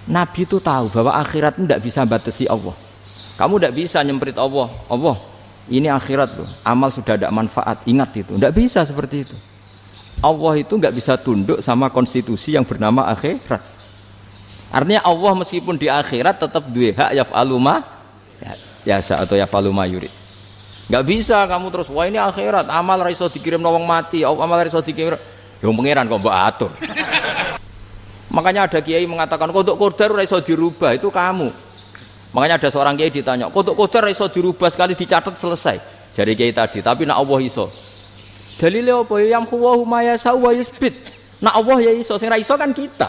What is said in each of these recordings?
Nabi itu tahu bahwa akhirat itu tidak bisa batasi Allah. Kamu tidak bisa nyemprit Allah. Allah, ini akhirat loh. Amal sudah ada manfaat. Ingat itu. Tidak bisa seperti itu. Allah itu nggak bisa tunduk sama konstitusi yang bernama akhirat. Artinya Allah meskipun di akhirat tetap duwe hak yaf'alu ma yasa atau yaf'alu ma yurid. Nggak bisa kamu terus wah ini akhirat amal ra iso dikirim wong mati, amal ra iso dikirim. Yo pangeran kok mbok atur. Makanya ada kiai mengatakan kodok qadar ora iso dirubah, itu kamu. Makanya ada seorang kiai ditanya, kodok qadar ora iso dirubah sekali dicatat selesai. Jari kiai tadi, tapi nak Allah iso. Dalile apa? Yang huwa ma yasa wa yusbit. Nak Allah ya iso, sing ra iso kan kita.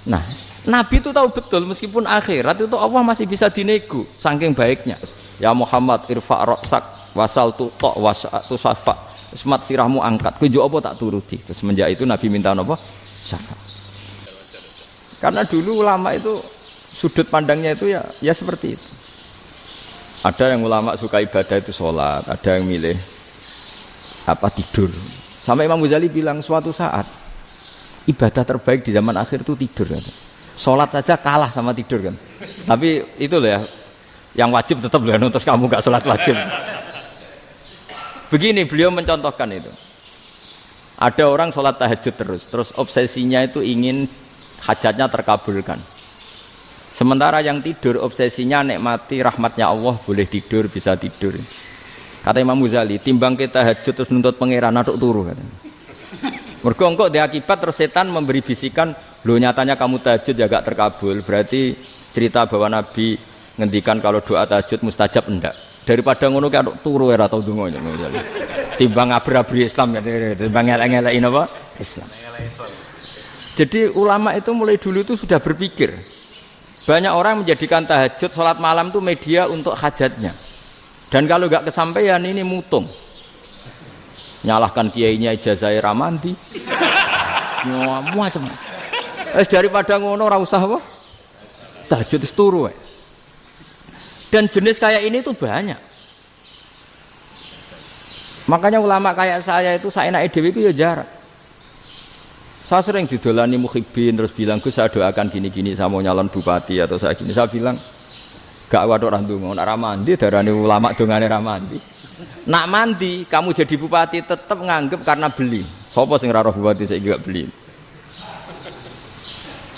Nah, Nabi itu tahu betul meskipun akhirat itu Allah masih bisa dinego saking baiknya. Ya Muhammad irfa' ra'sak wasal tu tok wasatu safa. Semat sirahmu angkat. Kowe yo apa tak turuti. Terus semenjak itu Nabi minta apa? Syafaat. Karena dulu ulama itu sudut pandangnya itu ya seperti itu. Ada yang ulama suka ibadah itu sholat, ada yang milih tidur. Sampai Imam Ghazali bilang suatu saat ibadah terbaik di zaman akhir itu tidur kan. Sholat saja kalah sama tidur kan. Tapi itu loh ya, yang wajib tetap loh, terus kamu gak sholat wajib. Begini beliau mencontohkan itu. Ada orang sholat tahajud terus obsesinya itu ingin hajatnya terkabulkan. Sementara yang tidur obsesinya nikmati rahmatnya Allah, boleh tidur, bisa tidur. Kata Imam Ghazali, timbang kita tahajud terus nuntut pangeran aduk turu katanya. Mergo engko di akibat terus setan memberi bisikan, lho nyatanya kamu tahajud ya gak terkabul, berarti cerita bahwa Nabi ngendikan kalau doa tahajud mustajab enggak. Daripada ngono ki aduk turu ora tau ndonga ngono. Timbang abri-abri Islam ya, timbang elek-elekin apa? Islam. Jadi ulama itu mulai dulu itu sudah berpikir. Banyak orang menjadikan tahajud, sholat malam itu media untuk hajatnya. Dan kalau nggak kesampaian ini mutung. Nyalahkan kiainya ijazah ramandi. Macam. Daripada ngono ora usah apa? Tahajud wis turu. Dan jenis kayak ini tuh banyak. Makanya ulama kayak saya itu saenake dhewe itu ya jarak. Saya sering didolani muhibbin terus bilang Gus saya doakan gini-gini saya mau nyalon bupati atau saya gini. Saya bilang gak waduh orang dongo, nak ramandi darani ulama dongane ramandi. Nak mandi kamu jadi bupati tetap nganggep karena beli. Sopo sing ora roh bupati saya gak beli.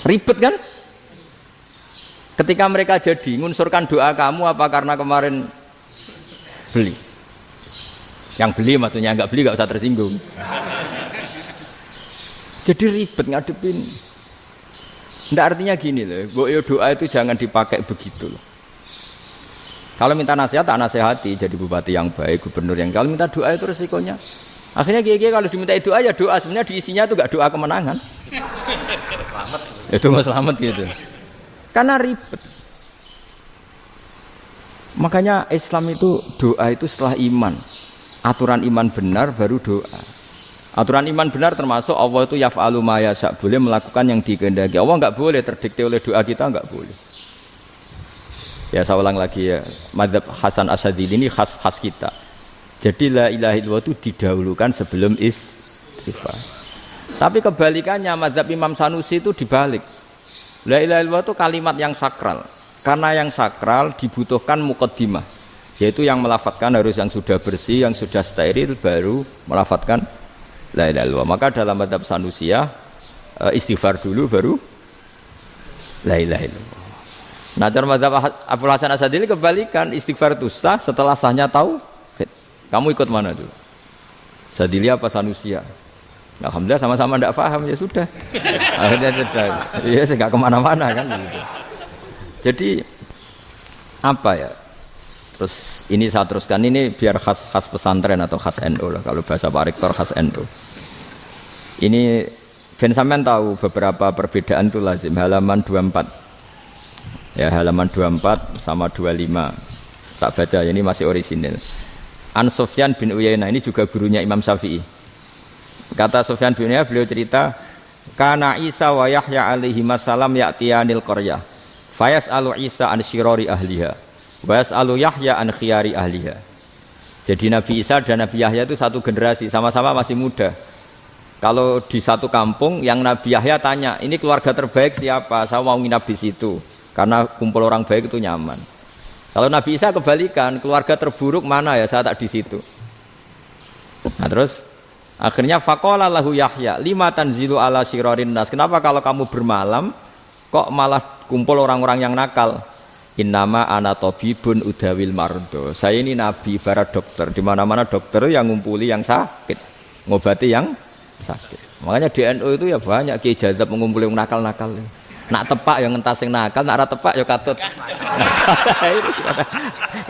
Ribet kan? Ketika mereka jadi ngunsurkan doa kamu apa karena kemarin beli? Yang beli maksudnya nggak beli nggak usah tersinggung. Jadi ribet ngadepin. Nggak artinya gini loh, doa itu jangan dipakai begitu loh. Kalau minta nasihat tak nasihati jadi bupati yang baik, gubernur yang kalau minta doa itu resikonya. Akhirnya kiai-kiai kalau diminta doa ya doa sebenarnya diisinya itu nggak doa kemenangan. Selamat. Itu nggak selamat gitu. Karena ribet. Makanya Islam itu doa itu setelah iman. Aturan iman benar baru doa. Aturan iman benar termasuk Allah itu yaf'alu ma yasha, boleh melakukan yang dikehendaki. Allah enggak boleh terdikte oleh doa kita, enggak boleh. Ya saya ulang lagi ya, mazhab Hasan Asyadzili ini khas kita. Jadi la ilaha illallah itu didahulukan sebelum istighfar. Tapi kebalikannya mazhab Imam Sanusi itu dibalik. La ilaha illallah itu kalimat yang sakral. Karena yang sakral dibutuhkan muqaddimah, yaitu yang melafadzkan harus yang sudah bersih, yang sudah steril baru melafadzkan la ilaha illallah. Maka dalam mazhab Sanusiyah istighfar dulu baru la ilaha illallah. Nah cara mazhab Abdul Hasan Asyadzili kebalikan, istighfar itu sah setelah sahnya tauhid. Kamu ikut mana dulu? Asyadzili apa Sanusiyah? Alhamdulillah sama-sama tidak paham ya sudah. Akhirnya sudah. Ya saya nggak kemana-mana kan gitu. Jadi apa ya? Terus ini saya teruskan ini biar khas pesantren atau khas NU lah, kalau bahasa Pak Rektor khas NU. Ini Ben sampean tahu beberapa perbedaan itu lazim, halaman 24. Ya halaman 24 sama 25. Tak baca ini masih orisinil. An Sufyan bin Uyainah ini juga gurunya Imam Syafi'i. Kata Sufyan bin Uyainah beliau cerita, kana Isa wa Yahya alaihi wasallam ya'tiyanil qaryah. Fayas'alu Isa an syirari ahliha. Was'alu Yahya an khiyari ahliha. Jadi Nabi Isa dan Nabi Yahya itu satu generasi, sama-sama masih muda. Kalau di satu kampung yang Nabi Yahya tanya, ini keluarga terbaik siapa? Saya mau nginap di situ karena kumpul orang baik itu nyaman. Kalau Nabi Isa kebalikan, keluarga terburuk mana ya? Saya tak di situ. Nah terus akhirnya faqala lahu Yahya, lima tanzilu ala syirarin nas. Kenapa kalau kamu bermalam kok malah kumpul orang-orang yang nakal? Innama ana tabibun udawil mardo. Saya ini nabi ibarat dokter. Di mana-mana dokter yang ngumpuli yang sakit, ngobati yang sakit. Makanya di NU itu ya banyak Kiai Jazab mengumpuli yang nakal-nakal. Nak tepak yang ngentas yang nakal, nak ora tepak ya katut.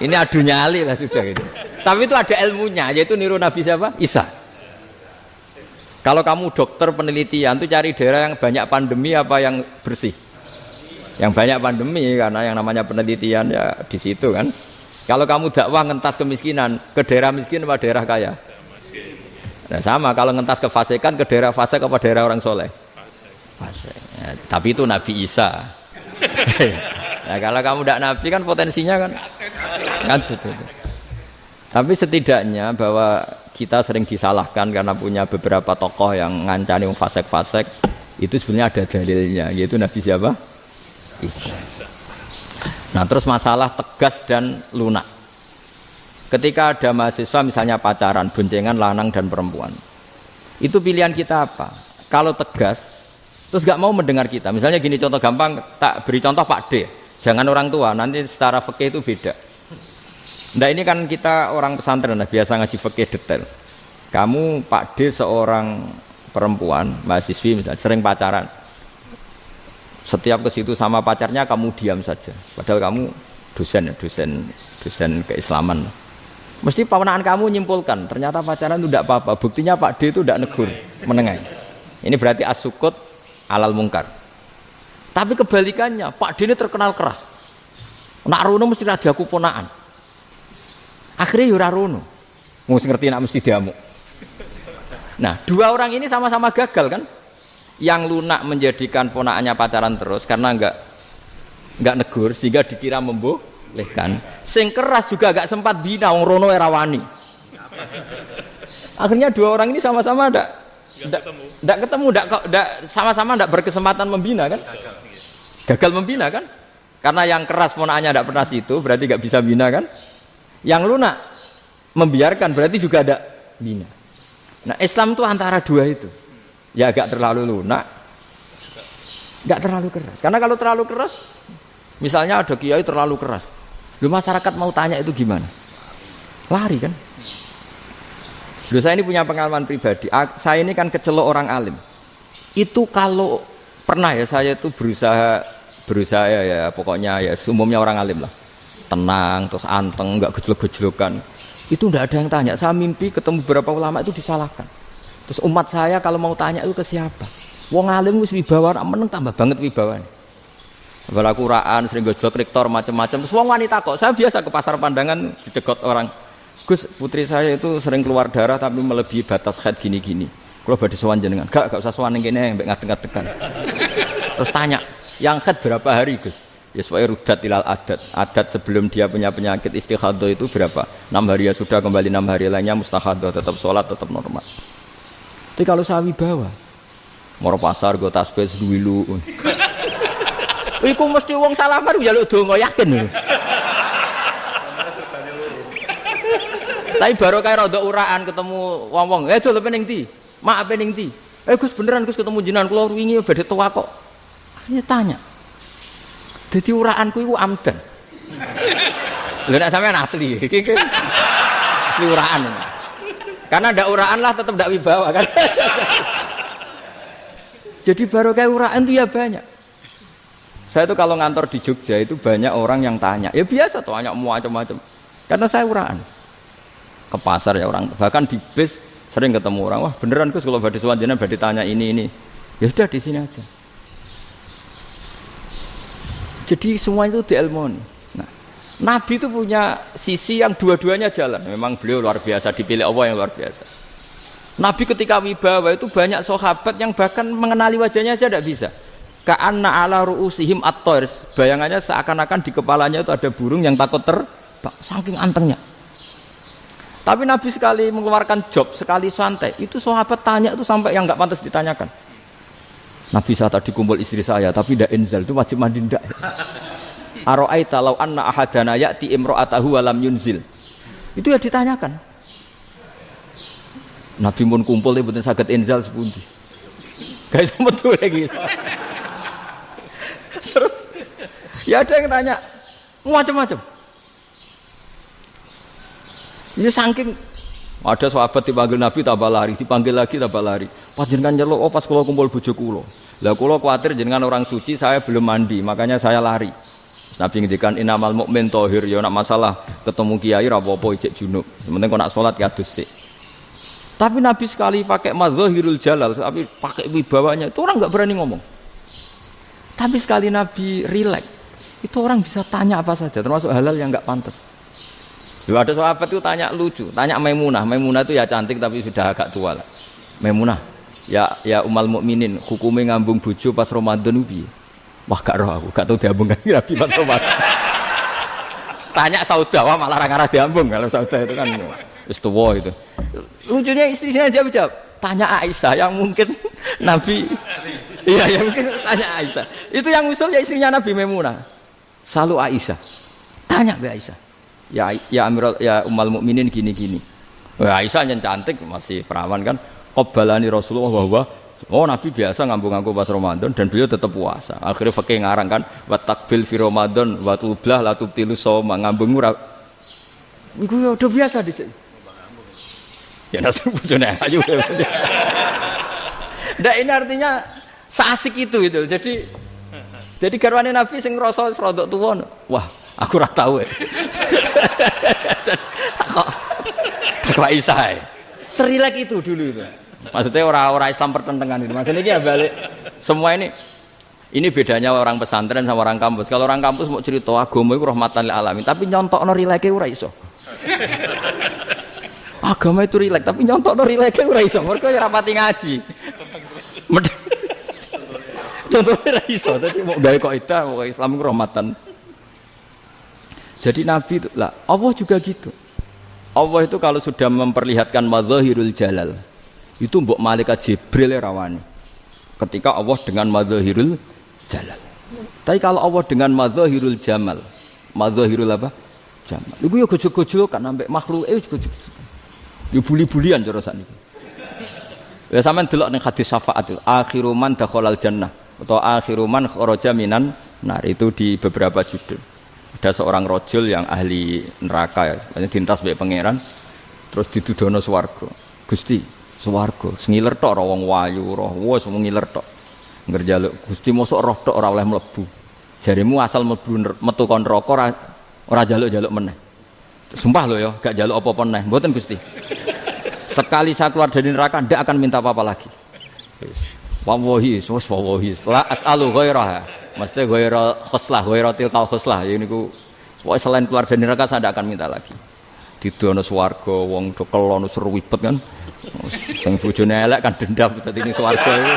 Ini adu nyali lah sudah gitu. Tapi itu ada ilmunya, yaitu niru Nabi siapa? Isa. Kalau kamu dokter penelitian itu cari daerah yang banyak pandemi apa yang bersih? Yang banyak pandemi, karena yang namanya penelitian ya di situ kan. Kalau kamu dakwah ngentas kemiskinan, ke daerah miskin apa daerah kaya? Nah sama, kalau ngentas kefasikan ke daerah fasik apa daerah orang soleh? Fasik. Ya, tapi itu Nabi Isa. Nah kalau kamu tidak Nabi kan potensinya kan itu. Tapi setidaknya bahwa kita sering disalahkan karena punya beberapa tokoh yang ngancani fasik-fasik, itu sebenarnya ada dalilnya, yaitu Nabi siapa? Isa. Nah terus masalah tegas dan lunak. Ketika ada mahasiswa misalnya pacaran, boncengan lanang dan perempuan, itu pilihan kita apa? Kalau tegas, terus gak mau mendengar kita. Misalnya gini contoh gampang, tak beri contoh Pak D. Jangan orang tua, nanti secara fikih itu beda. Nah ini kan kita orang pesantren, nah, biasa ngaji fikih detail. Kamu Pak D seorang perempuan, mahasiswi misalnya, sering pacaran. Setiap ke situ sama pacarnya kamu diam saja. Padahal kamu dosen keislaman. Mesti pamanaan kamu nyimpulkan, ternyata pacaran itu tidak apa-apa. Buktinya Pak D itu tidak negur, menengahi. Ini berarti as-sukut alal mungkar. Tapi kebalikannya, Pak D ini terkenal keras. Nak rono mesti radaku ponaan. Akhirnya yura rono. Mesti ngerti nak mesti diamuk. Nah, dua orang ini sama-sama gagal kan? Yang lunak menjadikan ponaannya pacaran terus karena enggak negur sehingga dikira membolehkan. Sing keras juga gak sempat bina wong rono era wani. Akhirnya dua orang ini sama-sama enggak ketemu, sama-sama enggak berkesempatan membina kan? Gagal membina kan? Karena yang keras ponaannya enggak pernah situ, berarti enggak bisa bina kan? Yang lunak membiarkan berarti juga ada bina. Nah, Islam itu antara dua itu. Ya agak terlalu lunak, enggak terlalu keras. Karena kalau terlalu keras, misalnya ada kiai terlalu keras, lu masyarakat mau tanya itu gimana? Lari kan? Lu saya ini punya pengalaman pribadi. Saya ini kan kecelok orang alim. Itu kalau pernah ya saya itu berusaha ya pokoknya ya umumnya orang alim lah. Tenang, terus anteng, enggak gejlok-gejlokan. Itu enggak ada yang tanya. Saya mimpi ketemu beberapa ulama itu disalahkan. Terus umat saya kalau mau tanya itu ke siapa? Wong alim wis wibawa, meneng tambah banget wibawane. Bala Quran sering gojlok rektor macam-macam. Terus wong wanita kok, saya biasa ke pasar pandangan dicegot orang. Gus, putri saya itu sering keluar darah tapi melebihi batas haid gini-gini. Kalau badhe sowan jenengan, gak usah sowan ning kene mbek ngadeg-ngadegan. Terus tanya, yang haid berapa hari, Gus? Ya supaya rudat ilal adat. Adat sebelum dia punya penyakit istihadah itu berapa? 6 hari ya sudah, kembali 6 hari lainnya mustahadah, tetap sholat, tetap normal. Tapi kalau saya wibawa, moro pasar gue tasbih seduwilu. Iku mesti wong salaman njaluk donga yakin. Tapi baru kayak rada uraan ketemu wong-wong, dol pening ndi? Mak pening ndi? Gus beneran Gus ketemu jenengan kula wingi badhe tuwa kok. Akhirnya tanya. Dadi uraanku iku amdan. Lha nek sampean asli, iki asli uraan. Karena ndak uraan lah tetap ndak wibawa kan. Jadi baru kayak uraan itu ya banyak. Saya itu kalau ngantor di Jogja itu banyak orang yang tanya. Ya biasa tuh tanya macam-macam. Karena saya uraan. Ke pasar ya orang, bahkan di bis sering ketemu orang. Wah beneran Gus kalau badhe sowan jenengan badhe tanya ini. Ya sudah di sini aja. Jadi semua itu diilmoni. Nabi itu punya sisi yang dua-duanya jalan. Memang beliau luar biasa, dipilih Allah yang luar biasa. Nabi ketika wibawa itu banyak sahabat yang bahkan mengenali wajahnya aja tidak bisa. Ka'anna ala ru'usihim at-thair. Bayangannya seakan-akan di kepalanya itu ada burung yang takut terbang. Saking antengnya. Tapi Nabi sekali mengeluarkan job, sekali santai, itu sahabat tanya itu sampai yang nggak pantas ditanyakan. Nabi saya tadi kumpul istri saya, tapi tidak inzal, itu wajib mandi ndak? Aro'aita law anna ahadana ya'ti imra'atahu wa lam yunzil. Itu ya ditanyakan. Nabi mun kumpul ya betul saged inzal sepundi. Guys betul lagi. Terus ya ada yang tanya macam-macam. Ini saking ada sahabat dipanggil Nabi tambah lari, dipanggil lagi tambah lari. Panjenengan nyeluk, oh pas kula kumpul bojo kula. Lah kula kuwatir jenengan orang suci, saya belum mandi, makanya saya lari. Nabi ngendikan innamal mukmin thahir, ya nak masalah ketemu kiai ra apa-apa ijek junub. Sementing kok nak salat ya adus sik. Tapi Nabi sekali pakai madzahirul jalal, tapi pakai wibawanya, itu orang enggak berani ngomong. Tapi sekali Nabi rileks, itu orang bisa tanya apa saja, termasuk halal yang enggak pantas. Lalu ada sahabat itu tanya lucu, tanya Maimunah. Maimunah itu ya cantik tapi sudah agak tua lah. Maimunah, ya umal mukminin, hukumnya ngambung bojo pas Ramadan piye? Wah gak roh aku, gak tahu diambung kan Nabi pas Ramadan. Tanya Saudah, wah malah orang-orang diambung. Kalau Saudah itu kan wis tuwa itu. Lucunya istrinya jawab, tanya Aisyah yang mungkin Nabi. Iya, yang mungkin tanya Aisyah. Itu yang usul ya istrinya Nabi Maimunah. Selalu Aisyah. Tanya Mbak Aisyah. Ya Amirul ya umal mukminin gini-gini. Wah, Aisyah yang cantik masih perawan kan. Qabbalani Rasulullah bahwa oh Nabi biasa ngambung-ngambung pas Ramadan dan beliau tetap puasa. Akhirnya fakih ngarang kan wa takbil fi Ramadan wa tublah la tubtilu shauma ngambung ora. Iku ya udah biasa di sini. Ya nasi bojone ayu. Ndak ini artinya seasik itu. Jadi garwane Nabi sing ngrasa rodok tuwa. Wah, aku ora tahu. Kok Aisyah. Serilek itu dulu itu. Maksudnya orang-orang Islam pertentangan itu. Maksudnya ini ya balik semua ini bedanya orang pesantren sama orang kampus. Kalau orang kampus mau cerita agama itu rahmatan lil alamin, tapi nyontokno rileke ora iso. Agama itu rilek, tapi nyontokno rileke ora iso. Mergo ya rapati ngaji. Contohnya ora iso, dadi mau gawe kaidah kok Islam itu rahmatan. Jadi Nabi itu lah, Allah juga gitu. Allah itu kalau sudah memperlihatkan madzahirul jalal, itu mbok malaikat Jibril rawani. Ketika Allah dengan madzahirul jalal. Tapi kalau Allah dengan madzahirul jamal, madzahirul apa? Jamal. Iku yo gojok-gojok kan ambek makhluk gojok. Yo buli-bulian cara sakniki. Ya sampean delok ning hadis syafaat itu, akhiru man dakhalal jannah atau akhiru man kharaja minan nar itu di beberapa judul. Ada seorang rojul yang ahli neraka ya, dintas mbek pangeran terus ditudono swarga. Gusti, swarga sengiler tok ora wong wayu roh wis ngiler tok. Ngerjaluk Gusti mosok roh tok ora oleh mlebu. Jarimu asal mlebu metu kon neraka ora jaluk-jaluk meneh. Sumpah lho ya, gak jaluk apa-apa meneh. Mboten Gusti. Sekali saya keluar dari neraka ndak akan minta apa-apa lagi. Wis. Wallahi, wallahi. La as'alu ghairaha. Mesti ghaira khoslah, ghaira tilkal khoslah. Ya niku pokoke selain keluar dari neraka saya ndak akan minta lagi. Didono swarga wong do kelon seru wibet kan. Sing bojone elek kan dendam dadi ning swarga iku.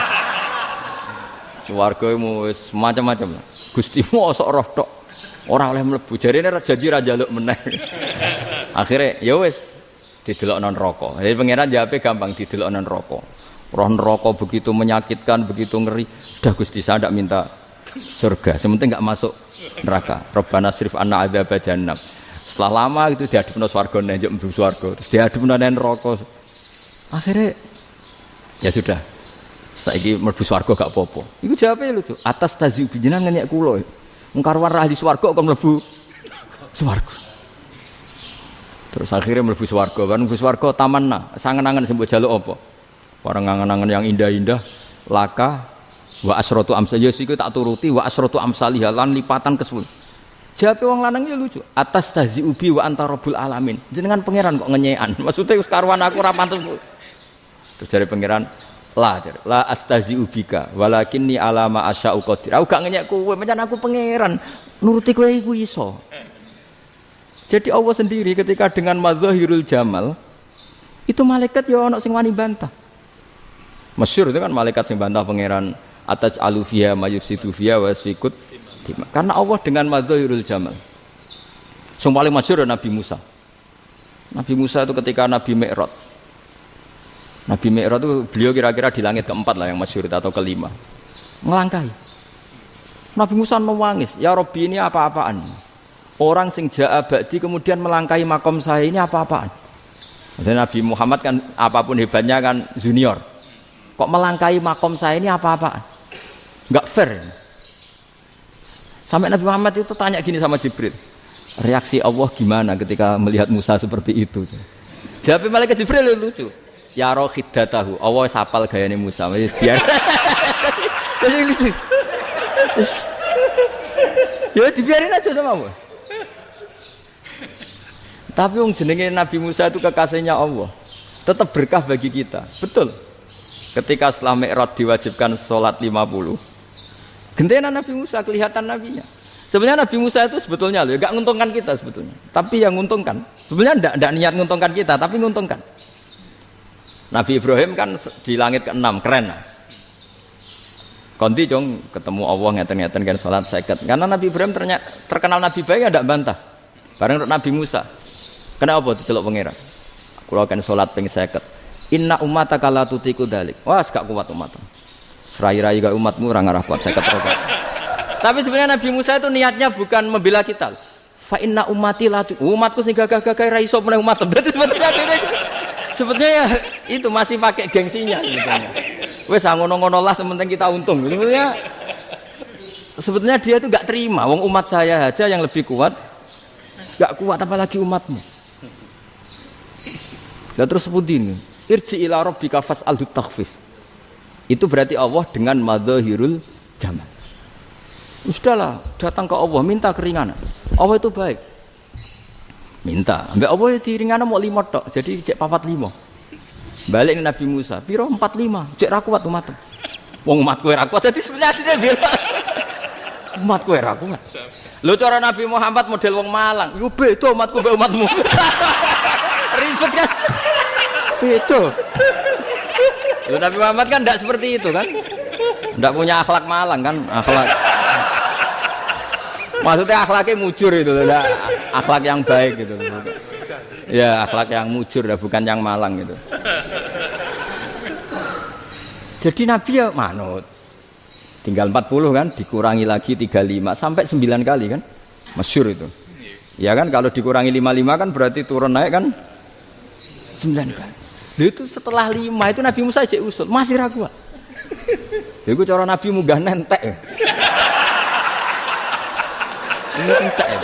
Swarga iku wis macam-macam. Gusti mosok roh tok ora oleh mlebu. Jarine janji ra njaluk meneh. Akhire ya wis didelokno neraka. Jadi pangeran jawabe gampang didelokno neraka. Roh neraka begitu menyakitkan, begitu ngeri. Sudah Gusti saya ndak minta surga, sementing enggak masuk neraka. Rabbana srif anna adzab jahannam. Setelah lama itu diadepno swarga njuk mlebu swarga, terus diadepno neraka. Akhirnya ya sudah. Saiki mlebu swarga gak apa-apa. Iku jawabe lucu. Atas tazi jenengan ngenyek kula. Wong karwan ahli swarga kok mlebu swarga. Terus akhirnya mlebu swarga, kan mlebu swarga tamanna, sangen-angen sing mbok jaluk apa? Orang angen-angen yang indah-indah, laka wa asratu amsal ya siku tak turuti wa asratu amsalih lan lipatan ke-10. Jawabe wong lanang ya lucu. Atas tazi ubi wa anta rabbul alamin. Jenengan pangeran kok ngenyekan. Maksudnya wis karwan aku ora pantes. Terus jare pangeran la astazi ubika walakinni alama asya'u qadir. Aku gak ngenyek kowe, pancen aku pangeran. Nuruti kowe iku iso. Jadi Allah sendiri ketika dengan madzahirul jamal itu malaikat ya ana sing wani bantah. Masyhur itu kan malaikat sing bantah pangeran ataj alufiya mayufsidu fiya wasfikut. Karena Allah dengan madzahirul jamal. Sing paling masyhur Nabi Musa. Nabi Musa itu ketika Nabi Mi'raj. Nabi Mi'raj itu beliau kira-kira di langit keempat lah yang masyhur atau kelima. Ngelangkai. Nabi Musa nangis, ya Rabbi ini apa-apaan? Orang sing ja'a ba'di kemudian melangkai makom saya ini apa-apaan? Dan Nabi Muhammad kan apapun hebatnya kan junior. Kok melangkai makom saya ini apa-apaan? Enggak fair. Sampai Nabi Muhammad itu tanya gini sama Jibril, reaksi Allah gimana ketika melihat Musa seperti itu? Jawab malaikat Jibril lucu. Ya roh khiddatahu, Allah sapal gayane Musa. Biar jadi lucu. Ya dibiarin aja sama Allah. Tapi wong jenenge Nabi Musa itu kekasihnya Allah. Tetap berkah bagi kita. Betul. Ketika setelah Mi'raj diwajibkan sholat 50, gentenan Nabi Musa kelihatan nabinya. Sebenarnya Nabi Musa itu sebetulnya loh, enggak nguntungkan kita sebetulnya. Tapi yang nguntungkan, sebenarnya enggak niat nguntungkan kita, tapi nguntungkan. Nabi Ibrahim kan di langit ke-6, keren lah. Konti jong ketemu Allah ngeten-ngeten kan sholat 50. Karena Nabi Ibrahim terkenal Nabi baik, enggak bantah. Bareng Nabi Musa. Kenapa diceluk pangeran? Kula kan sholat ping 50. Inna ummataka la tutiku dalik. Wah, gak kuat umatmu. Serai-rai gak umatmu ora ngarah kuat 50 rokaat. Tapi sebenarnya Nabi Musa itu niatnya bukan membela kita. Fa inna ummati la umatku sing gagah-gagah ra iso meneh umat. Berarti sebetulnya ya itu masih pakai gengsinya sebetulnya. Wes ngono-ngono lah sementing kita untung. Sebetulnya dia itu gak terima wong umat saya aja yang lebih kuat. Gak kuat apalagi umatmu. Lah terus pudin irji ila rabbika fas'alhu takhfif. Itu berarti Allah dengan madzahirul jamal. Sudahlah, datang ke Allah minta keringanan. Allah itu baik. Minta, ambek Allah diringana mau 5 tok, jadi cek 45. Balik ke Nabi Musa, piro 45, cek ra kuat umat. Wong umat kowe ra kuat, dadi sebenarnya bela. Umat kowe ra kuat. Lho cara Nabi Muhammad model wong Malang, yo beda umatku mbek umatmu. Ribet kan? Beda. Lho Nabi Muhammad kan enggak seperti itu kan? Enggak punya akhlak Malang kan, akhlak. Maksudnya akhlaknya mujur itu, akhlak yang baik gitu. Ya akhlak yang mujur, bukan yang Malang gitu. Jadi Nabi ya manut. Tinggal 40 kan, dikurangi lagi 35 sampai 9 kali kan, masyhur itu. Ya kan kalau dikurangi 55 kan berarti turun naik kan 9 kali. Lalu itu setelah 5 itu Nabi Musa aja usul, masih ragu. Itu cara Nabi munggah nentek. Ini entek ya.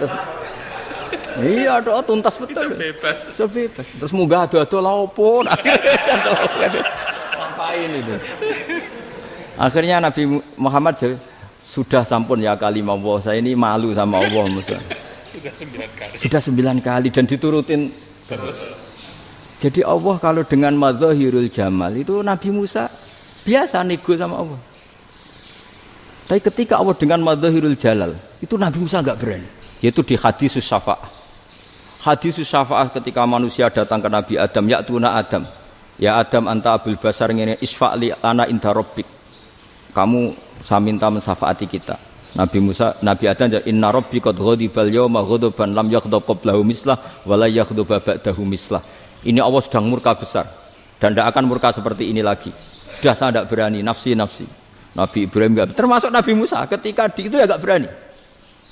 Terus iya doa tuntas betul. Sebebas. Terus munggah ado-ado lha opo? Ngapain itu? Akhirnya Nabi Muhammad sudah sampun ya kalimah Allah, saya ini malu sama Allah Musa. Sudah 9 kali dan diturutin terus. Jadi Allah kalau dengan madzahirul jamal itu Nabi Musa biasa nego sama Allah. Tapi ketika Allah dengan madzahirul jalal itu Nabi Musa enggak berani. Yaitu di hadisus syafa'ah. Hadisus syafa'ah ketika manusia datang ke Nabi Adam, ya tuna Adam. Ya Adam anta abul basar ngene isfa'li ana inda rabbik. Kamu saya minta mensafaati kita. Nabi Musa, Nabi Adam inna rabbi qad ghadibal yawma ghadaban lam yaghdab qablahu mislah wa la yaghdab ba'dahu mislah. Ini Allah sedang murka besar dan tidak akan murka seperti ini lagi. Sudah saya tidak berani, nafsi. Nabi Ibrahim enggak, termasuk Nabi Musa ketika itu ya enggak berani.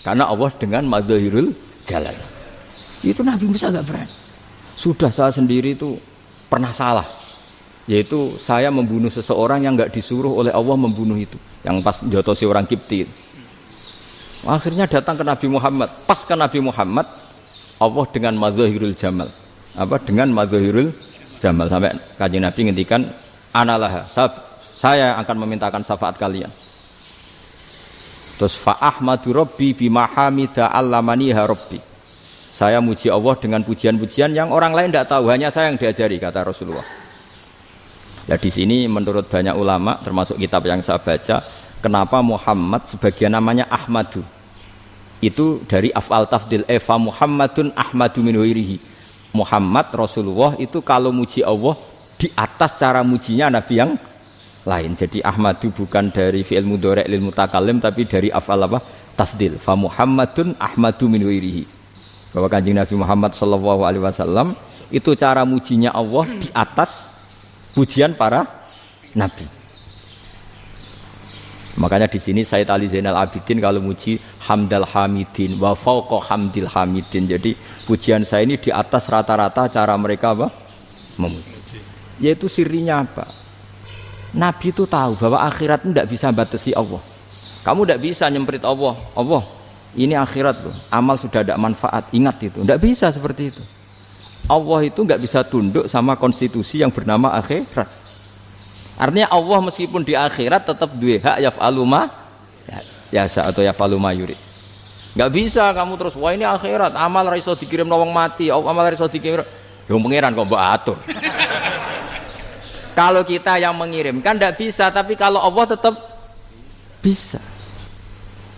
Karena Allah dengan madzahirul jalal. Itu Nabi Musa enggak berani. Sudah saya sendiri itu pernah salah. Yaitu saya membunuh seseorang yang enggak disuruh oleh Allah membunuh itu. Yang pas jotosi orang Kipti. Akhirnya datang ke Nabi Muhammad. Pas ke Nabi Muhammad, Allah dengan madzahirul jamal. Dengan madzahirul jamal sampai Kanjeng Nabi ngendikan analah saya akan memintakan syafaat kalian. Terus fa ahmadu rabbi bima hamida allamaniha rabbi. Saya muji Allah dengan pujian-pujian yang orang lain tidak tahu, hanya saya yang diajari, kata Rasulullah. Ya di sini menurut banyak ulama termasuk kitab yang saya baca, kenapa Muhammad sebagian namanya Ahmadu. Itu dari af'al tafdil fa Muhammadun ahmadu min ghairihi. Muhammad Rasulullah itu kalau muji Allah di atas cara mujinya nabi yang lain. Jadi Ahmadu bukan dari fi'il mudhari' lil mutakallim tapi dari af'al tafdil. Fa Muhammadun ahmadu min ghairihi. bahwa Kanjeng Nabi Muhammad SAW itu cara mujinya Allah di atas pujian para nabi. Makanya di sini Sayyid Ali Zainal Abidin kalau muji hamdal hamidin wa fauqa hamdil hamidin. Jadi pujian saya ini di atas rata-rata cara mereka apa? Memuji. Yaitu sirinya apa? Nabi itu tahu bahwa akhirat itu tidak bisa batasi Allah. Kamu tidak bisa nyemprit Allah. Allah, ini akhirat loh. Amal sudah ada manfaat. Ingat itu. Tidak bisa seperti itu. Allah itu nggak bisa tunduk sama konstitusi yang bernama akhirat. Artinya Allah meskipun di akhirat tetap duwe hak yaf'alu ma yasa atau yaf'alu ma yurid. Nggak bisa kamu terus wah ini akhirat amal ra iso dikirim wong mati, amal ra iso dikirim. Ya pangeran kok mbok atur. Kalau kita yang mengirimkan tidak bisa, tapi kalau Allah tetap bisa.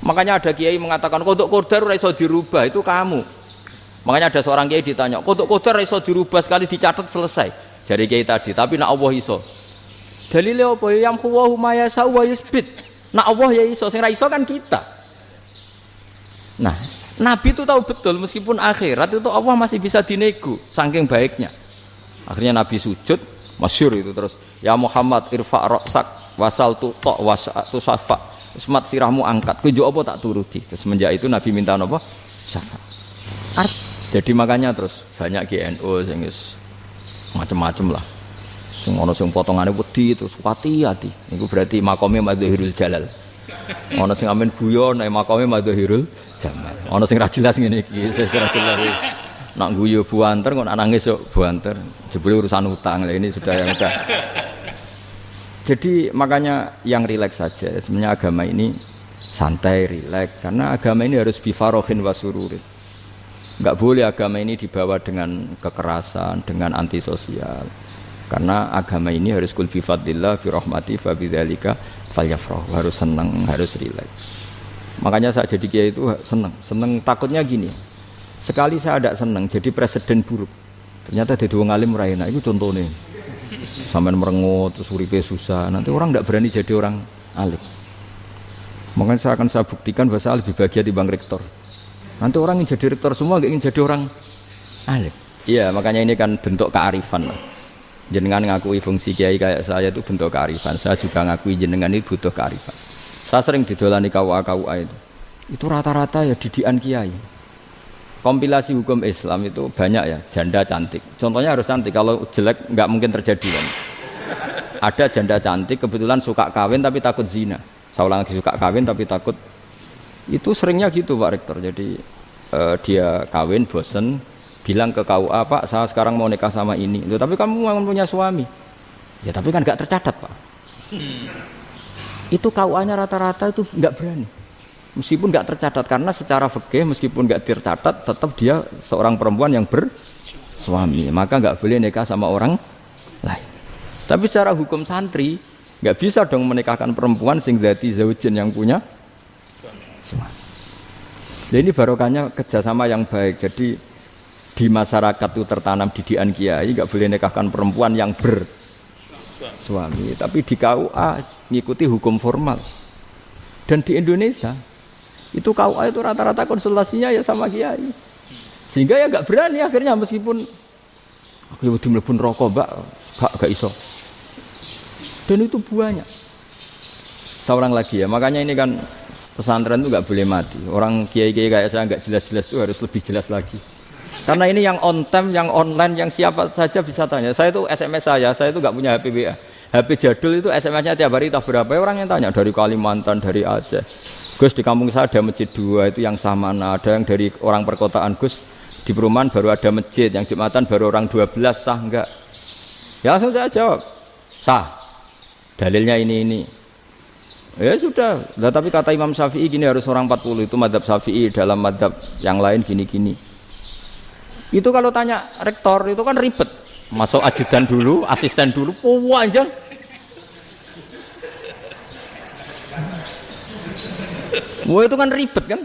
Makanya ada kiai mengatakan kodok qadar ora iso dirubah, itu kamu. Makanya ada seorang kiai ditanya, kodok qadar ora iso dirubah sekali dicatat selesai. Jadi kiai tadi, tapi nak Allah iso. Dalile apa ya huwa ma yasha wa yusbit. Nak Allah ya iso, sing ra iso kan kita. Nah, Nabi itu tahu betul meskipun akhirat itu Allah masih bisa dinego saking baiknya. Akhirnya Nabi sujud, masyhur itu terus, ya Muhammad irfa' ra'sak wasaltu ta wasatu safa. Semat sirahmu angkat, kunjuk apa tak turuti. Terus semenjak itu Nabi minta apa? Syafaat. Jadi makanya terus banyak GNU sing macam-macam lah. Sing ana sing potongane wedi terus hati-hati. Niku berarti makome Madzhirul Jalal. Ana sing amen guyon nek makome Madzhirul Jamal. Ana sing ra jelas ngene iki, sing ra jelas. Nak guyu buanter kok nangis kok buanter. Jebule urusan utang. Lah ini sudah yang udah. Jadi makanya yang rileks saja. Sebenarnya agama ini santai, rileks karena agama ini harus bifarohin wasururin. Enggak boleh agama ini dibawa dengan kekerasan, dengan antisosial. Karena agama ini harus kul bi fadlillah fi rahmati fa bidzalika falyafrahu, harus senang, harus rileks. Makanya saya jadi kiai itu senang takutnya gini. Sekali saya tidak senang jadi presiden buruk. Ternyata jadi wong alim ra enak, itu contohnya. Sampai merengut terus uripe susah, nanti orang tidak berani jadi orang alim. Makanya saya buktikan bahwa saya lebih bahagia dibanding rektor. Nanti orang ingin jadi rektor semua, nggak ingin jadi orang alim. Iya, makanya ini kan bentuk kearifan lah. Jenengan ngakui fungsi kiai kayak saya itu bentuk kearifan. Saya juga ngakui jenengan ini butuh kearifan. Saya sering didolani KUA itu. Itu rata-rata ya didikan kiai. Kompilasi hukum Islam itu banyak ya, janda cantik. Contohnya harus cantik, kalau jelek nggak mungkin terjadi kan. Ada janda cantik kebetulan suka kawin tapi takut zina. Saya ulang lagi, suka kawin tapi takut. Itu seringnya gitu Pak Rektor. Jadi dia kawin bosen, bilang ke KUA, Pak saya sekarang mau nikah sama ini. Loh, tapi kamu mau punya suami. Ya tapi kan nggak tercatat Pak. Itu KUA-nya rata-rata itu nggak berani. Meskipun nggak tercatat, karena secara fikih meskipun nggak tercatat tetap dia seorang perempuan yang bersuami, maka nggak boleh nikah sama orang lain. Tapi secara hukum santri nggak bisa dong menikahkan perempuan sing dzati zaujin yang punya suami. Jadi ini barokahnya kerjasama yang baik. Jadi di masyarakat itu tertanam didikan kiai nggak boleh nikahkan perempuan yang bersuami. Tapi di KUA ngikuti hukum formal. Dan di Indonesia itu KUA itu rata-rata konsultasinya ya sama kiai, sehingga ya nggak berani akhirnya meskipun aku ya udah mlebu neraka mbak gak iso. Dan itu buahnya. Seorang lagi ya, makanya ini kan pesantren itu nggak boleh mati. Orang kiai-kiai kayak saya nggak jelas-jelas itu harus lebih jelas lagi. Karena ini yang on time, yang online, yang siapa saja bisa tanya. Saya itu SMS saya itu nggak punya HP WA. HP jadul itu SMS-nya tiap hari tak berapa, orang yang tanya dari Kalimantan, dari Aceh. Gus di kampung saya ada masjid 2 itu yang sama, ada yang dari orang perkotaan, Gus di perumahan baru ada masjid, yang Jumatan baru orang 12, sah enggak? Ya langsung saya jawab, sah. Dalilnya ini. Ya sudah, nah, tapi kata Imam Syafi'i gini harus orang 40, itu madzhab Syafi'i, dalam madzhab yang lain gini-gini. Itu kalau tanya rektor itu kan ribet. Masuk ajudan dulu, asisten dulu, panjang. Wah itu kan ribet kan?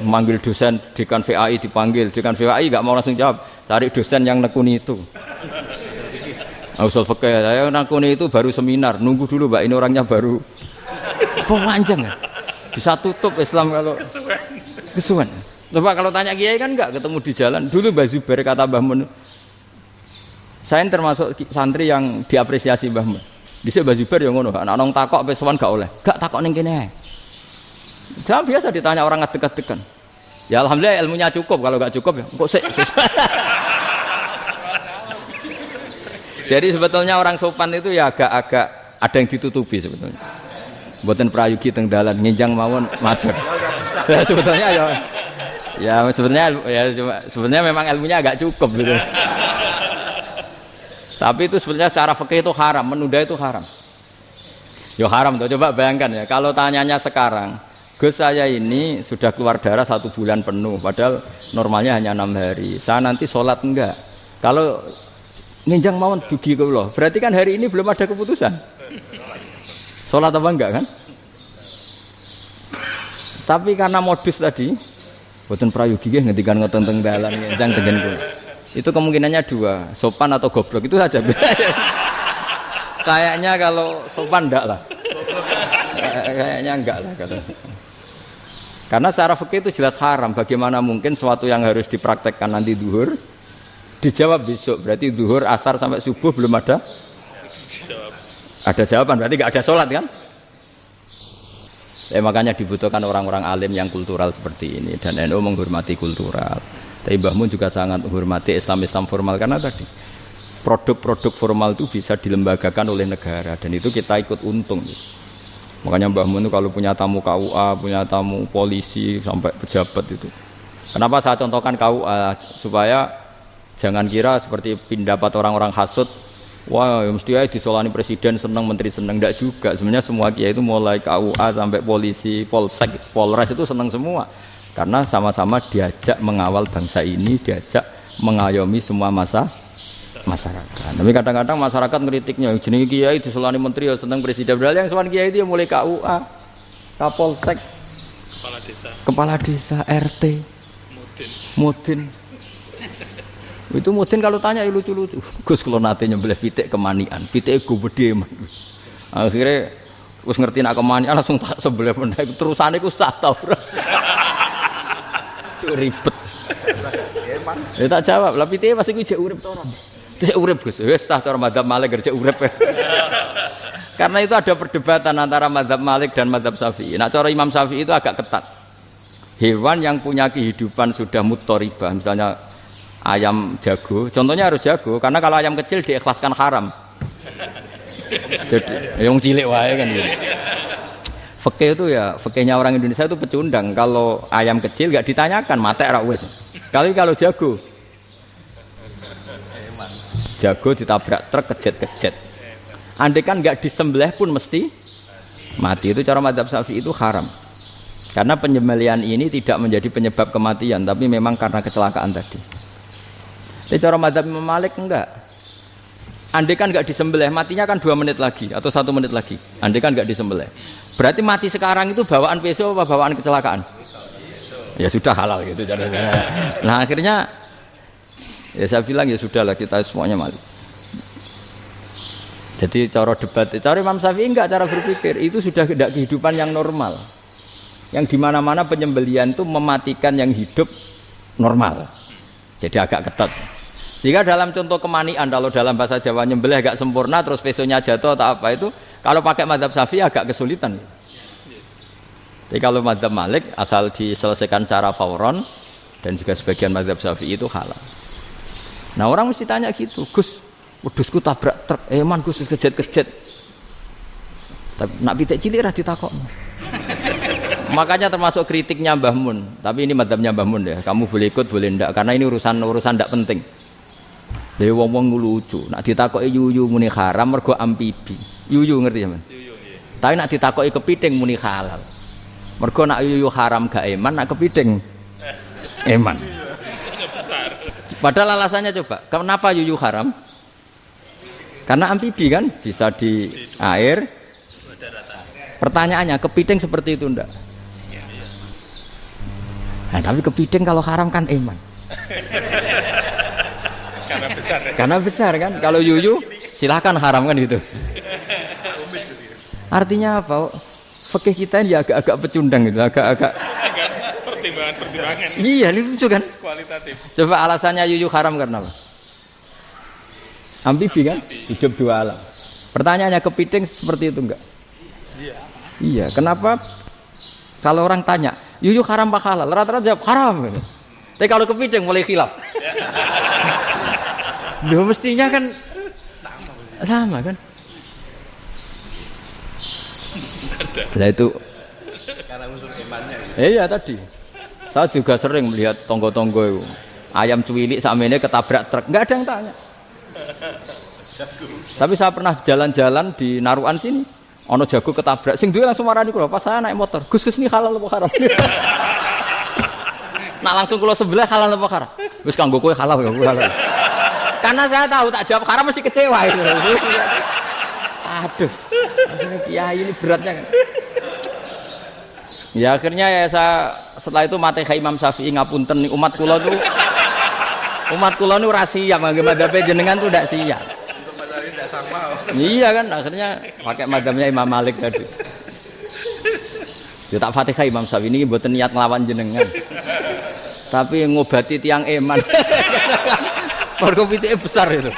Manggil dosen dekan VAI dipanggil, dekan VAI nggak mau langsung jawab, cari dosen yang nekuni itu. Usul fikih saya nekuni itu baru seminar, nunggu dulu mbak ini orangnya baru. Panjang kan? Bisa tutup Islam kalau kesuwen. Coba kalau tanya kiai kan enggak ketemu di jalan. Dulu Mbah Zubair kata Mbah Mun, saya termasuk santri yang diapresiasi Mbah Mun. Dhisik Mbah Zubair ya ngono, anak nong takok wis sowan gak oleh. Gak takok ning kene ae. Saya biasa ditanya orang ngadeg-adegan. Ya alhamdulillah ilmunya cukup, kalau gak cukup ya kok sik. Jadi sebetulnya orang sopan itu ya agak-agak ada yang ditutupi sebetulnya. Mboten prayogi teng dalan nginjang mawon matur. Ya sebetulnya ya sebenarnya memang ilmunya agak cukup gitu. Tapi itu sebenarnya secara fikih itu haram, menunda itu haram. Ya haram tuh, coba bayangkan ya, kalau tanyanya sekarang, Gus saya ini sudah keluar darah 1 bulan penuh, padahal normalnya hanya 6 hari. Saya nanti sholat enggak? Kalau nginjang mawon dugi kula, berarti kan hari ini belum ada keputusan. Sholat apa enggak kan? Tapi karena modus tadi, boten prayogi nggih ngendikan ngoten teng dalan nginjang tengen kula. Itu kemungkinannya 2, sopan atau goblok itu saja. Kayaknya kalau sopan enggak lah. Kayaknya enggak lah kata. Karena secara fikih itu jelas haram. Bagaimana mungkin sesuatu yang harus dipraktekkan nanti zuhur dijawab besok, berarti zuhur, asar sampai subuh belum ada jawaban, berarti nggak ada sholat kan? Makanya dibutuhkan orang-orang alim yang kultural seperti ini, dan NU menghormati kultural. Tapi Mbah Mun juga sangat menghormati Islam formal, karena tadi produk-produk formal itu bisa dilembagakan oleh negara, dan itu kita ikut untung. Makanya Mbah Mun itu kalau punya tamu KUA, punya tamu polisi sampai pejabat itu. Kenapa saya contohkan KUA? Supaya jangan kira seperti pendapat orang-orang hasud, wah mesti aja disolani presiden seneng, menteri seneng. Enggak juga, sebenarnya semua kiai itu mulai KUA sampai polisi, polsek, polres itu seneng semua, karena sama-sama diajak mengawal bangsa ini, diajak mengayomi semua masyarakat. Tapi kadang-kadang masyarakat ngeritiknya, jenenge kiai disolani menteri ya seneng, presiden, padahal yang sowan kiai itu ya mulai KUA, kapolsek, kepala desa, RT, mudin. Itu mudin kalau tanya ya lucu-lucu. Gus kalau nate nyembelih pitik kemanian, pitik gue gede man. Akhirnya wis ngerti nak kemanian langsung tak sembelih meneh. Terusane ku sah ta ora. Ribet. Ya tak jawab, lah pitike pasti ku jek urip ta ora. Terus urip Gus. Wis sah cara madzhab Malik kerja urip. Karena itu ada perdebatan antara madzhab Malik dan madzhab Syafi'i. Nah cara Imam Syafi'i itu agak ketat. Hewan yang punya kehidupan sudah mutharibah, misalnya ayam jago, contohnya harus jago, karena kalau ayam kecil diikhlaskan haram. Jadi yang cilik wae kan gitu. Fikih itu ya, fikihnya orang Indonesia itu pecundang. Kalau ayam kecil nggak ditanyakan, mate ra wis. Kalau jago ditabrak truk kejet-kejet. Andai kan nggak disembelih pun mesti mati. Itu cara madzhab Syafi'i itu haram. Karena penyembelihan ini tidak menjadi penyebab kematian, tapi memang karena kecelakaan tadi. Tapi cara madzhab Imam Malik enggak. Andai kan enggak disembelih, matinya kan 2 menit lagi atau 1 menit lagi. Andai kan enggak disembelih, berarti mati sekarang itu bawaan peso apa bawaan kecelakaan? Ya sudah halal gitu. Nah akhirnya ya saya bilang ya sudahlah, kita semuanya mati. Jadi cara debat, cara Imam Syafi'i enggak, cara berpikir itu sudah tidak kehidupan yang normal, yang dimana-mana penyembelihan itu mematikan yang hidup normal. Jadi agak ketat. Sehingga dalam contoh kemanian, kalau dalam bahasa Jawa nyembelih agak sempurna terus pesonya jatuh atau apa itu, kalau pakai madzhab Syafi'i agak kesulitan. Tapi kalau madzhab Malik asal diselesaikan secara fauron, dan juga sebagian madzhab Syafi'i itu halal. Nah orang mesti tanya gitu, Gus, wedhusku tabrak truk, man Gus kejet-kejet. Tapi nak pitik cilik ra ditakokno. Makanya termasuk kritiknya Mbah Mun, tapi ini madzhabnya Mbah Mun ya. Kamu boleh ikut boleh ndak, karena ini urusan ndak penting. Dewe wong-wong lucu, nak ditakoki yuyu muni haram mergo amfibi. Yuyu ngerti sampean? Yuyu nggih. Tapi nak ditakoki kepiting muni halal. Mergo nak yuyu haram gak eman, nak kepiting eman. Padahal alasannya coba, kenapa yuyu haram? Karena amfibi kan, bisa di air. Pertanyaannya, kepiting seperti itu ndak? Nah, tapi kepiting kalau haram kan eman. Karena besar kan. Kalau yuyu silahkan haram kan gitu. Artinya apa? Fikih kita ini agak-agak pecundang gitu, agak-agak pertimbangan. Iya, ini lucu kan? Kualitatif. Coba alasannya yuyu haram karena apa? Amfibi kan? Hidup dua alam. Pertanyaannya kepiting seperti itu enggak? Iya. Iya, kenapa kalau orang tanya, yuyu haram apa halal? Rata-rata jawab haram. Tapi kalau kepiting mulai khilaf. Loh mestinya kan sama kan? Nah itu Karena unsur imannya. iya tadi. Saya juga sering melihat tonggo-tonggo itu. Ayam cuwilik sakmene ketabrak truk, enggak ada yang tanya. Tapi saya pernah jalan-jalan di Naruan sini. Ono jago ketabrak, sing duwe langsung marani kula pas saya naik motor. Gus ini halal apa haram? Nak langsung kula sebelah halal apa haram? Wis kanggo kowe halal ya halal. Karena saya tahu tak jawab haram mesti kecewa itu. Aduh. Akhirnya kiai ini beratnya kan. Ya akhirnya ya saya setelah itu mate Imam Syafi'i ngapunten umat kula tuh ora siap mangke madzhab jenengan tuh ndak siap. Untuk mazhab ini tidak sama. Iya kan akhirnya pakai madzhabnya Imam Malik tadi. Ya tak Fatihah Imam Syafi'i ini mboten niat nglawan jenengan. Tapi ngobati tiang eman. Mergo pitike besar itu.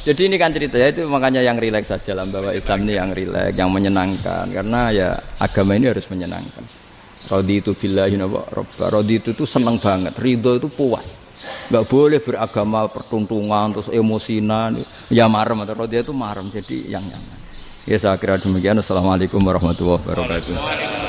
Jadi ini kan cerita ya itu makanya yang rileks saja lah bahwa Islam ini yang rileks, yang menyenangkan karena ya agama ini harus menyenangkan. Raditu billahi robba. Raditu itu seneng banget, ridho itu puas. Enggak boleh beragama pertuntungan terus emosinan, ya marem atau raditu itu marem jadi yang nyaman. Ya saya kira demikian. Assalamualaikum warahmatullahi wabarakatuh.